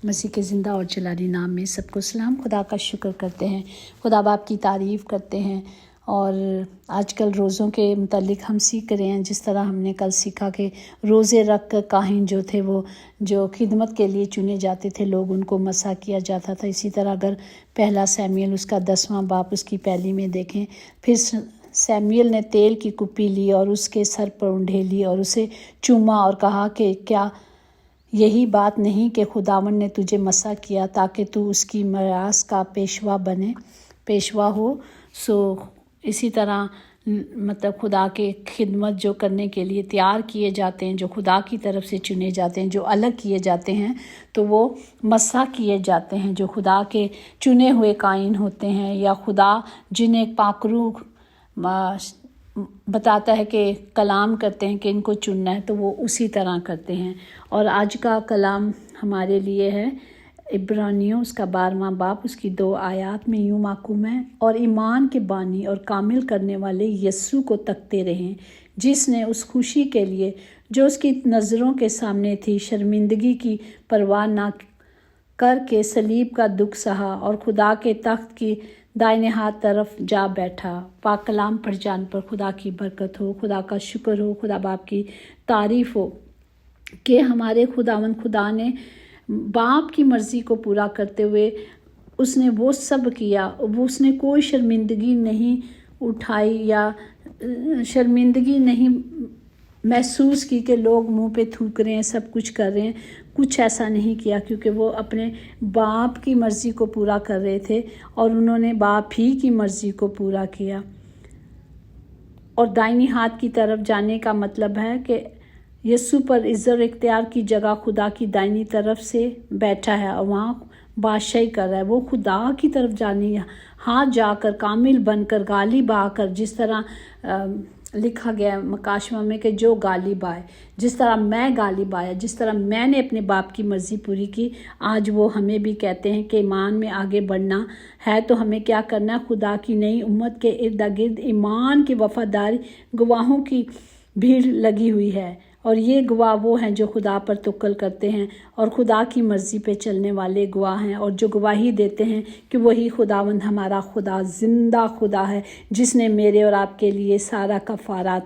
مسیح کے زندہ اور جلالی نام میں سب کو سلام۔ خدا کا شکر کرتے ہیں، خدا باپ کی تعریف کرتے ہیں۔ اور آج کل روزوں کے متعلق ہم سیکھ رہے ہیں، جس طرح ہم نے کل سیکھا کہ روزے رکھ کر کاہن جو تھے وہ جو خدمت کے لیے چنے جاتے تھے، لوگ ان کو مسح کیا جاتا تھا۔ اسی طرح اگر پہلا سیموئیل اس کا 10واں باب اس کی پہلی میں دیکھیں، پھر سیموئیل نے تیل کی کپی لی اور اس کے سر پر انڈھیلی اور اسے چوما اور کہا کہ کیا یہی بات نہیں کہ خداوند نے تجھے مسح کیا تاکہ تو اس کی میراث کا پیشوا ہو۔ اسی طرح مطلب خدا کے خدمت جو کرنے کے لیے تیار کیے جاتے ہیں، جو خدا کی طرف سے چنے جاتے ہیں، جو الگ کیے جاتے ہیں، تو وہ مسح کیے جاتے ہیں۔ جو خدا کے چنے ہوئے کائن ہوتے ہیں، یا خدا جنہیں پاک روح بتاتا ہے کہ کلام کرتے ہیں کہ ان کو چننا ہے، تو وہ اسی طرح کرتے ہیں۔ اور آج کا کلام ہمارے لیے ہے عبرانیوں اس کا 12واں باب اس کی 2 آیات میں یوں محکوم ہے، اور ایمان کے بانی اور کامل کرنے والے یسوع کو تکتے رہیں، جس نے اس خوشی کے لیے جو اس کی نظروں کے سامنے تھی شرمندگی کی پرواہ نہ کر کے صلیب کا دکھ سہا اور خدا کے تخت کی دائیں ہاتھ طرف جا بیٹھا۔ پاک کلام پڑھ جان پر خدا کی برکت ہو، خدا کا شکر ہو، خدا باپ کی تعریف ہو کہ ہمارے خداوند خدا نے باپ کی مرضی کو پورا کرتے ہوئے اس نے وہ سب کیا، اس نے کوئی شرمندگی نہیں اٹھائی یا شرمندگی نہیں محسوس کی کہ لوگ منہ پہ تھوک رہے ہیں، سب کچھ کر رہے ہیں۔ کچھ ایسا نہیں کیا، کیونکہ وہ اپنے باپ کی مرضی کو پورا کر رہے تھے اور انہوں نے باپ ہی کی مرضی کو پورا کیا۔ اور دائنی ہاتھ کی طرف جانے کا مطلب ہے کہ یسوع پر عزت اور اختیار کی جگہ خدا کی دائنی طرف سے بیٹھا ہے اور وہاں بادشاہی کر رہا ہے۔ وہ خدا کی طرف جانے ہاتھ جا کر کامل بن کر غالب آ کر، جس طرح لکھا گیا ہے مکاشمہ میں کہ جو غالب آئے، جس طرح میں غالب آیا، جس طرح میں نے اپنے باپ کی مرضی پوری کی، آج وہ ہمیں بھی کہتے ہیں کہ ایمان میں آگے بڑھنا ہے تو ہمیں کیا کرنا ہے؟ خدا کی نئی امت کے ارد گرد ایمان کی وفادار گواہوں کی بھیڑ لگی ہوئی ہے، اور یہ گواہ وہ ہیں جو خدا پر توکل کرتے ہیں اور خدا کی مرضی پہ چلنے والے گواہ ہیں، اور جو گواہی دیتے ہیں کہ وہی خداوند ہمارا خدا زندہ خدا ہے، جس نے میرے اور آپ کے لیے سارا کفارہ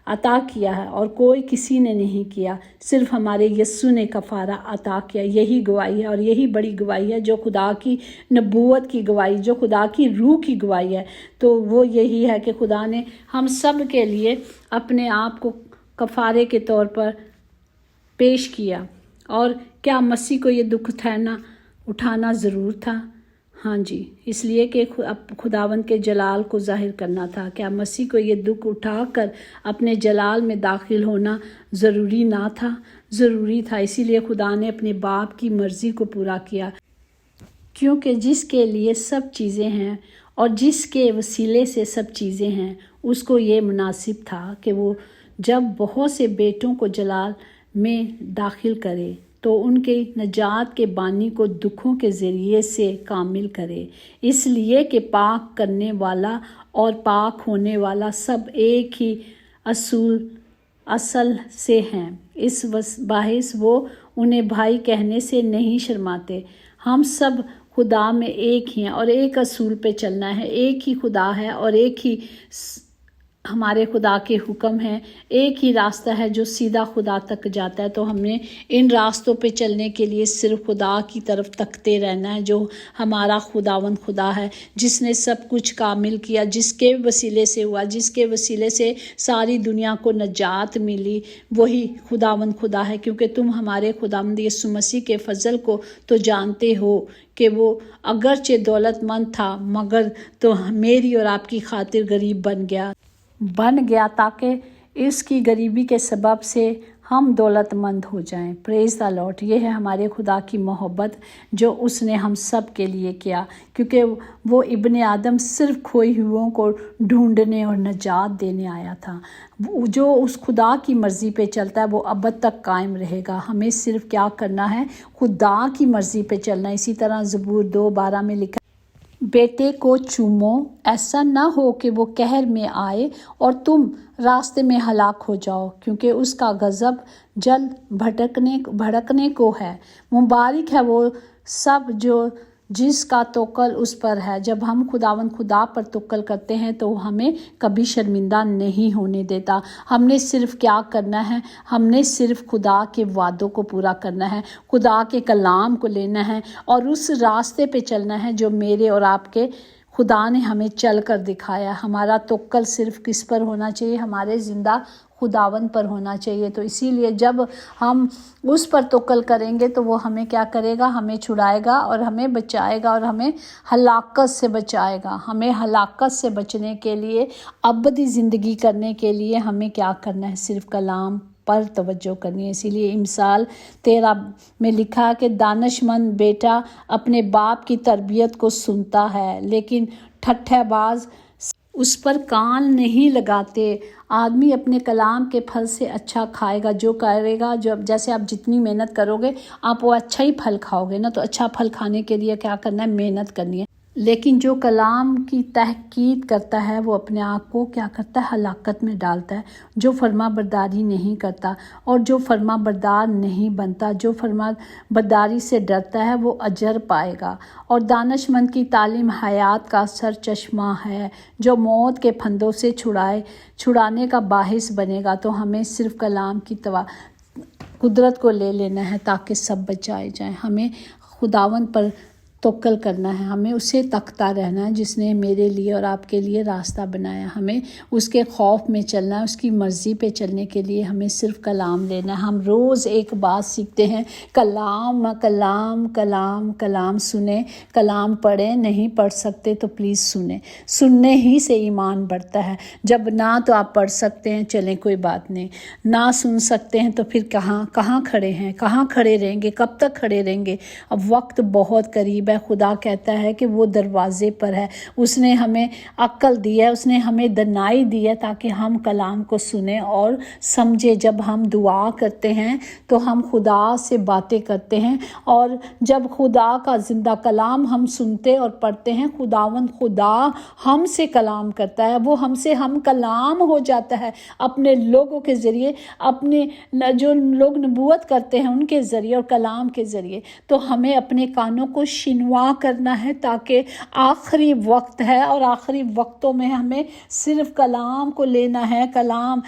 عطا کیا ہے، اور کوئی کسی نے نہیں کیا، صرف ہمارے یسوع نے کفارہ عطا کیا۔ یہی گواہی ہے اور یہی بڑی گواہی ہے، جو خدا کی نبوت کی گواہی، جو خدا کی روح کی گواہی ہے۔ تو وہ یہی ہے کہ خدا نے ہم سب کے لیے اپنے آپ کو کفارے کے طور پر پیش کیا۔ اور کیا مسیح کو یہ دکھ اٹھانا ضرور تھا؟ ہاں جی، اس لیے کہ خداوند کے جلال کو ظاہر کرنا تھا۔ کیا مسیح کو یہ دکھ اٹھا کر اپنے جلال میں داخل ہونا ضروری نہ تھا؟ ضروری تھا۔ اسی لیے خدا نے اپنے باپ کی مرضی کو پورا کیا، کیونکہ جس کے لیے سب چیزیں ہیں اور جس کے وسیلے سے سب چیزیں ہیں، اس کو یہ مناسب تھا کہ وہ جب بہت سے بیٹوں کو جلال میں داخل کرے تو ان کے نجات کے بانی کو دکھوں کے ذریعے سے کامل کرے، اس لیے کہ پاک کرنے والا اور پاک ہونے والا سب ایک ہی اصل سے ہیں۔ اس باعث وہ انہیں بھائی کہنے سے نہیں شرماتے۔ ہم سب خدا میں ایک ہی ہیں اور ایک اصول پہ چلنا ہے۔ ایک ہی خدا ہے اور ایک ہی ہمارے خدا کے حکم ہیں، ایک ہی راستہ ہے جو سیدھا خدا تک جاتا ہے۔ تو ہمیں ان راستوں پہ چلنے کے لیے صرف خدا کی طرف تکتے رہنا ہے، جو ہمارا خداوند خدا ہے، جس نے سب کچھ کامل کیا، جس کے وسیلے سے ہوا، جس کے وسیلے سے ساری دنیا کو نجات ملی، وہی خداوند خدا ہے۔ کیونکہ تم ہمارے خداوند یسوع مسیح کے فضل کو تو جانتے ہو کہ وہ اگرچہ دولت مند تھا مگر تو میری اور آپ کی خاطر غریب بن گیا تاکہ اس کی غریبی کے سبب سے ہم دولت مند ہو جائیں۔ پریز دی لارڈ۔ یہ ہے ہمارے خدا کی محبت جو اس نے ہم سب کے لیے کیا، کیونکہ وہ ابن آدم صرف کھوئے ہوئوں کو ڈھونڈنے اور نجات دینے آیا تھا۔ جو اس خدا کی مرضی پہ چلتا ہے وہ ابد تک قائم رہے گا۔ ہمیں صرف کیا کرنا ہے؟ خدا کی مرضی پہ چلنا۔ اسی طرح زبور 2:12 میں لکھا بیٹے کو چومو، ایسا نہ ہو کہ وہ قہر میں آئے اور تم راستے میں ہلاک ہو جاؤ، کیونکہ اس کا غضب جلد بھڑکنے کو ہے۔ مبارک ہے وہ سب جس کا توکل اس پر ہے۔ جب ہم خداوند خدا پر توکل کرتے ہیں تو وہ ہمیں کبھی شرمندہ نہیں ہونے دیتا۔ ہم نے صرف کیا کرنا ہے؟ ہم نے صرف خدا کے وعدوں کو پورا کرنا ہے، خدا کے کلام کو لینا ہے اور اس راستے پہ چلنا ہے جو میرے اور آپ کے خدا نے ہمیں چل کر دکھایا۔ ہمارا توکل صرف کس پر ہونا چاہیے؟ ہمارے زندہ خداوند پر ہونا چاہیے۔ تو اسی لیے جب ہم اس پر توکل کریں گے تو وہ ہمیں کیا کرے گا؟ ہمیں چھڑائے گا اور ہمیں بچائے گا اور ہمیں ہلاکت سے بچائے گا۔ ہمیں ہلاکت سے بچنے کے لیے، ابدی زندگی کرنے کے لیے ہمیں کیا کرنا ہے؟ صرف کلام پر توجہ کرنی ہے۔ اسی لیے مثال 13 میں لکھا کہ دانش مند بیٹا اپنے باپ کی تربیت کو سنتا ہے، لیکن ٹھٹھے باز اس پر کان نہیں لگاتے۔ آدمی اپنے کلام کے پھل سے اچھا کھائے گا جو کرے گا۔ جیسے آپ جتنی محنت کرو گے آپ وہ اچھا ہی پھل کھاؤ گے نا۔ تو اچھا پھل کھانے کے لیے کیا کرنا ہے؟ محنت کرنی ہے۔ لیکن جو کلام کی تحقیق کرتا ہے وہ اپنے آپ کو کیا کرتا ہے؟ ہلاکت میں ڈالتا ہے۔ جو فرما برداری نہیں کرتا اور جو فرما بردار نہیں بنتا، جو فرما برداری سے ڈرتا ہے وہ اجر پائے گا۔ اور دانش مند کی تعلیم حیات کا سر چشمہ ہے جو موت کے پھندوں سے چھڑانے کا باعث بنے گا۔ تو ہمیں صرف کلام کی قدرت کو لے لینا ہے تاکہ سب بچائے جائیں۔ ہمیں خداوند پر توکل کرنا ہے، ہمیں اسے تکتا رہنا ہے جس نے میرے لیے اور آپ کے لیے راستہ بنایا۔ ہمیں اس کے خوف میں چلنا ہے، اس کی مرضی پہ چلنے کے لیے ہمیں صرف کلام لینا ہے۔ ہم روز ایک بات سیکھتے ہیں، کلام کلام کلام کلام سنیں، کلام پڑھیں۔ نہیں پڑھ سکتے تو پلیز سنیں۔ سننے ہی سے ایمان بڑھتا ہے۔ جب نہ تو آپ پڑھ سکتے ہیں، چلیں کوئی بات نہیں، نہ سن سکتے ہیں تو پھر کہاں کھڑے ہیں؟ کہاں کھڑے رہیں گے؟ کب تک کھڑے رہیں گے؟ اب وقت بہت قریب ہے۔ خدا کہتا ہے کہ وہ دروازے پر ہے۔ اس نے ہمیں عقل دی ہے، اس نے ہمیں دانائی دی ہے تاکہ ہم کلام کو سنیں اور سمجھیں۔ جب ہم دعا کرتے ہیں تو ہم خدا سے باتیں کرتے ہیں، اور جب خدا کا زندہ کلام ہم سنتے اور پڑھتے ہیں، خدا ہم سے کلام کرتا ہے، وہ ہم کلام ہو جاتا ہے اپنے لوگوں کے ذریعے، اپنے جو لوگ نبوت کرتے ہیں ان کے ذریعے اور کلام کے ذریعے۔ تو ہمیں اپنے کانوں کو شنوا کرنا ہے تاکہ آخری وقت ہے اور آخری وقتوں میں ہمیں صرف کلام کو لینا ہے، کلام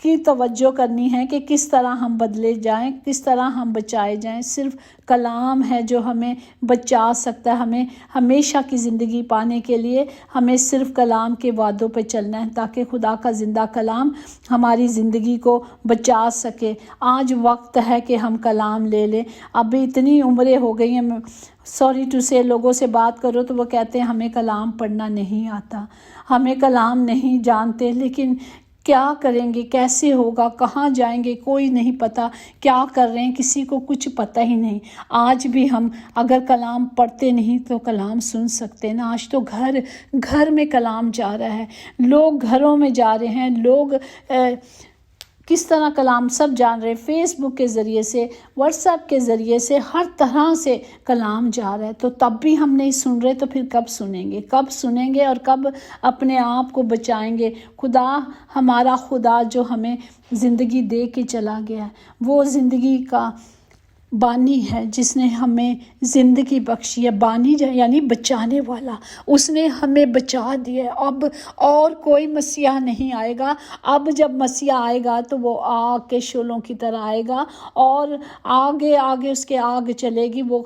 کی توجہ کرنی ہے کہ کس طرح ہم بدلے جائیں، کس طرح ہم بچائے جائیں۔ صرف کلام ہے جو ہمیں بچا سکتا ہے۔ ہمیں ہمیشہ کی زندگی پانے کے لیے ہمیں صرف کلام کے وعدوں پہ چلنا ہے تاکہ خدا کا زندہ کلام ہماری زندگی کو بچا سکے۔ آج وقت ہے کہ ہم کلام لے لیں۔ ابھی اتنی عمریں ہو گئی ہیں، سوری ٹو سے، لوگوں سے بات کرو تو وہ کہتے ہیں ہمیں کلام پڑھنا نہیں آتا، ہمیں کلام نہیں جانتے، لیکن کیا کریں گے؟ کیسے ہوگا؟ کہاں جائیں گے؟ کوئی نہیں پتہ کیا کر رہے ہیں، کسی کو کچھ پتہ ہی نہیں۔ آج بھی ہم اگر کلام پڑھتے نہیں تو کلام سن سکتے نا۔ آج تو گھر میں کلام جا رہا ہے، لوگ گھروں میں جا رہے ہیں، لوگ کس طرح کلام سب جان رہے ہیں، فیس بک کے ذریعے سے، واٹس ایپ کے ذریعے سے، ہر طرح سے کلام جا رہا ہے۔ تو تب بھی ہم نہیں سن رہے تو پھر کب سنیں گے؟ کب سنیں گے اور کب اپنے آپ کو بچائیں گے؟ ہمارا خدا جو ہمیں زندگی دے کے چلا گیا ہے، وہ زندگی کا بانی ہے جس نے ہمیں زندگی بخشی ہے۔ بانی یعنی بچانے والا، اس نے ہمیں بچا دیا ہے۔ اب اور کوئی مسیح نہیں آئے گا۔ اب جب مسیح آئے گا تو وہ آگ کے شعلوں کی طرح آئے گا اور آگے اس کے آگ چلے گی، وہ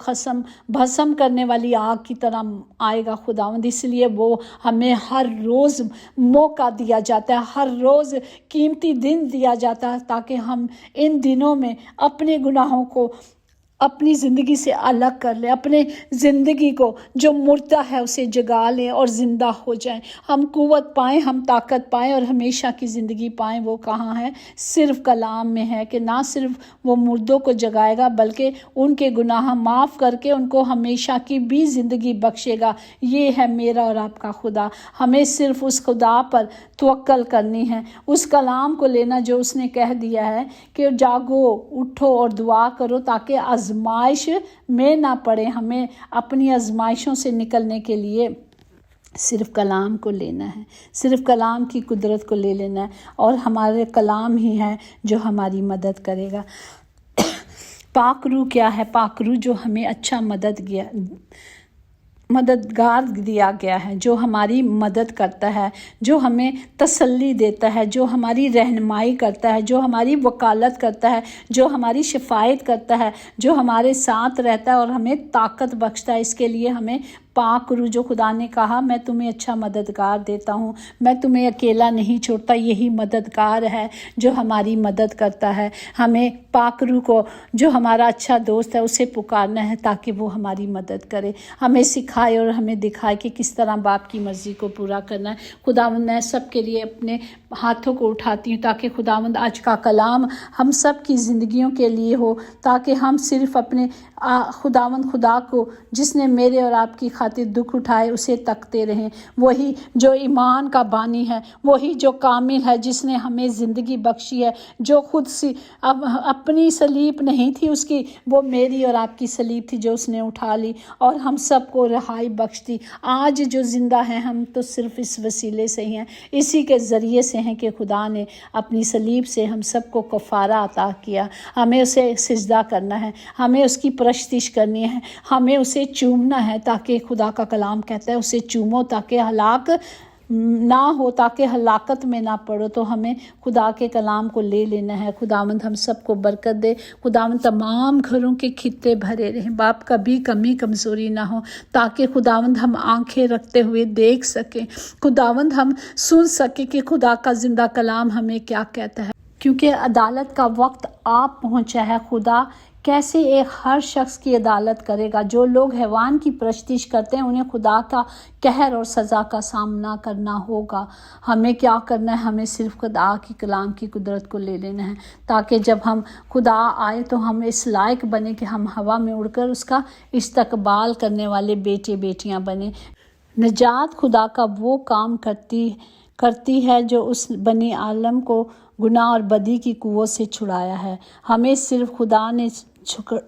بھسم کرنے والی آگ کی طرح آئے گا خداوند۔ اس لیے وہ ہمیں ہر روز موقع دیا جاتا ہے، ہر روز قیمتی دن دیا جاتا ہے تاکہ ہم ان دنوں میں اپنے گناہوں کو اپنی زندگی سے الگ کر لیں، اپنے زندگی کو جو مردہ ہے اسے جگا لیں اور زندہ ہو جائیں۔ ہم قوت پائیں، ہم طاقت پائیں اور ہمیشہ کی زندگی پائیں۔ وہ کہاں ہے؟ صرف کلام میں ہے کہ نہ صرف وہ مردوں کو جگائے گا بلکہ ان کے گناہ معاف کر کے ان کو ہمیشہ کی بھی زندگی بخشے گا۔ یہ ہے میرا اور آپ کا خدا۔ ہمیں صرف اس خدا پر توکل کرنی ہے، اس کلام کو لینا جو اس نے کہہ دیا ہے کہ جاگو، اٹھو اور دعا کرو تاکہ آزمائش میں نہ پڑے۔ ہمیں اپنی آزمائشوں سے نکلنے کے لیے صرف کلام کو لینا ہے، صرف کلام کی قدرت کو لے لینا ہے، اور ہمارے کلام ہی ہے جو ہماری مدد کرے گا۔ پاک روح کیا ہے؟ پاک روح جو ہمیں اچھا مددگار دیا گیا ہے، جو ہماری مدد کرتا ہے، جو ہمیں تسلی دیتا ہے، جو ہماری رہنمائی کرتا ہے، جو ہماری وکالت کرتا ہے، جو ہماری شفاعت کرتا ہے، جو ہمارے ساتھ رہتا ہے اور ہمیں طاقت بخشتا ہے۔ اس کے لیے ہمیں پاک روح، جو خدا نے کہا میں تمہیں اچھا مددگار دیتا ہوں، میں تمہیں اکیلا نہیں چھوڑتا، یہی مددگار ہے جو ہماری مدد کرتا ہے۔ ہمیں پاک روح کو، جو ہمارا اچھا دوست ہے، اسے پکارنا ہے تاکہ وہ ہماری مدد کرے، ہمیں سکھائے اور ہمیں دکھائے کہ کس طرح باپ کی مرضی کو پورا کرنا ہے۔ خداوند میں سب کے لیے اپنے ہاتھوں کو اٹھاتی ہوں تاکہ خداوند آج کا کلام ہم سب کی زندگیوں کے لیے ہو، تاکہ ہم صرف اپنے خداوند خدا کو، جس نے میرے اور آپ کی خاطر دکھ اٹھائے، اسے تکتے رہیں۔ وہی جو ایمان کا بانی ہے، وہی جو کامل ہے، جس نے ہمیں زندگی بخشی ہے، جو خود سے اپنی صلیب نہیں تھی اس کی، وہ میری اور آپ کی صلیب تھی جو اس نے اٹھا لی اور ہم سب کو رہائی بخش دی۔ آج جو زندہ ہیں ہم تو صرف اس وسیلے سے ہی ہیں، اسی کے ذریعے سے ہیں کہ خدا نے اپنی صلیب سے ہم سب کو کفارہ عطا کیا۔ ہمیں اسے سجدہ کرنا ہے، ہمیں اس کی پرستش کرنی ہے، ہمیں اسے چومنا ہے، تاکہ خدا کا کلام کہتا ہے اسے چومو تاکہ ہلاک نہ ہو، تاکہ ہلاکت میں نہ پڑو۔ تو ہمیں خدا کے کلام کو لے لینا ہے۔ خداوند ہم سب کو برکت دے، خداوند تمام گھروں کے خطے بھرے رہیں، باپ کبھی کمی کمزوری نہ ہو، تاکہ خداوند ہم آنکھیں رکھتے ہوئے دیکھ سکیں، خداوند ہم سن سکیں کہ خدا کا زندہ کلام ہمیں کیا کہتا ہے، کیونکہ عدالت کا وقت آپ پہنچا ہے۔ خدا کیسے ایک ہر شخص کی عدالت کرے گا؟ جو لوگ حیوان کی پرستش کرتے ہیں انہیں خدا کا قہر اور سزا کا سامنا کرنا ہوگا۔ ہمیں کیا کرنا ہے؟ ہمیں صرف خدا کی کلام کی قدرت کو لے لینا ہے، تاکہ جب ہم خدا آئے تو ہم اس لائق بنے کہ ہم ہوا میں اڑ کر اس کا استقبال کرنے والے بیٹے بیٹیاں بنیں۔ نجات خدا کا وہ کام کرتی ہے جو اس بنی عالم کو گناہ اور بدی کی قوت سے چھڑایا ہے۔ ہمیں صرف خدا نے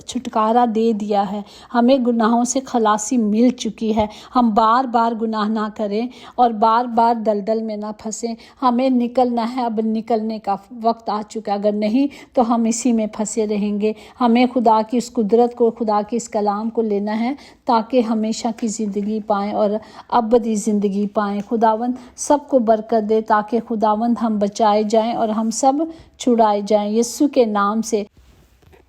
چھٹکارا دے دیا ہے، ہمیں گناہوں سے خلاصی مل چکی ہے۔ ہم بار بار گناہ نہ کریں اور بار بار دلدل میں نہ پھنسیں۔ ہمیں نکلنا ہے، اب نکلنے کا وقت آ چکا، اگر نہیں تو ہم اسی میں پھنسے رہیں گے۔ ہمیں خدا کی اس قدرت کو، خدا کے اس کلام کو لینا ہے تاکہ ہمیشہ کی زندگی پائیں اور ابدی زندگی پائیں۔ خداوند سب کو برکت دے تاکہ خداوند ہم بچائے جائیں اور ہم سب چھڑائے جائیں یسوع کے نام سے۔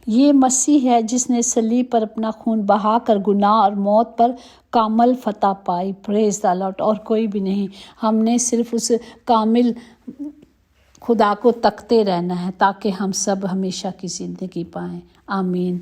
یہ مسیح ہے جس نے صلیب پر اپنا خون بہا کر گناہ اور موت پر کامل فتح پائی۔ پریز دی لارڈ۔ اور کوئی بھی نہیں، ہم نے صرف اس کامل خدا کو تکتے رہنا ہے تاکہ ہم سب ہمیشہ کی زندگی پائیں۔ آمین۔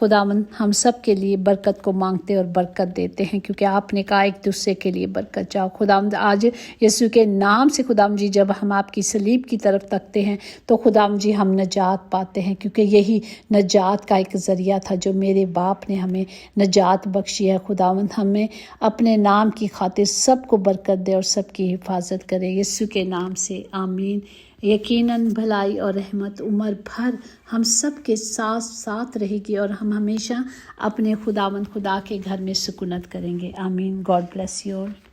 خداوند ہم سب کے لیے برکت کو مانگتے اور برکت دیتے ہیں، کیونکہ آپ نے کہا ایک دوسرے کے لیے برکت چاہو۔ خداوند آج یسوع کے نام سے خداوند جی جب ہم آپ کی صلیب کی طرف تکتے ہیں تو خداوند جی ہم نجات پاتے ہیں، کیونکہ یہی نجات کا ایک ذریعہ تھا جو میرے باپ نے ہمیں نجات بخشی ہے۔ خداوند ہمیں اپنے نام کی خاطر سب کو برکت دے اور سب کی حفاظت کرے یسوع کے نام سے۔ آمین۔ یقیناً بھلائی اور رحمت عمر بھر ہم سب کے ساتھ رہے گی اور ہم ہمیشہ اپنے خداوند خدا کے گھر میں سکونت کریں گے۔ آمین۔ God bless you all.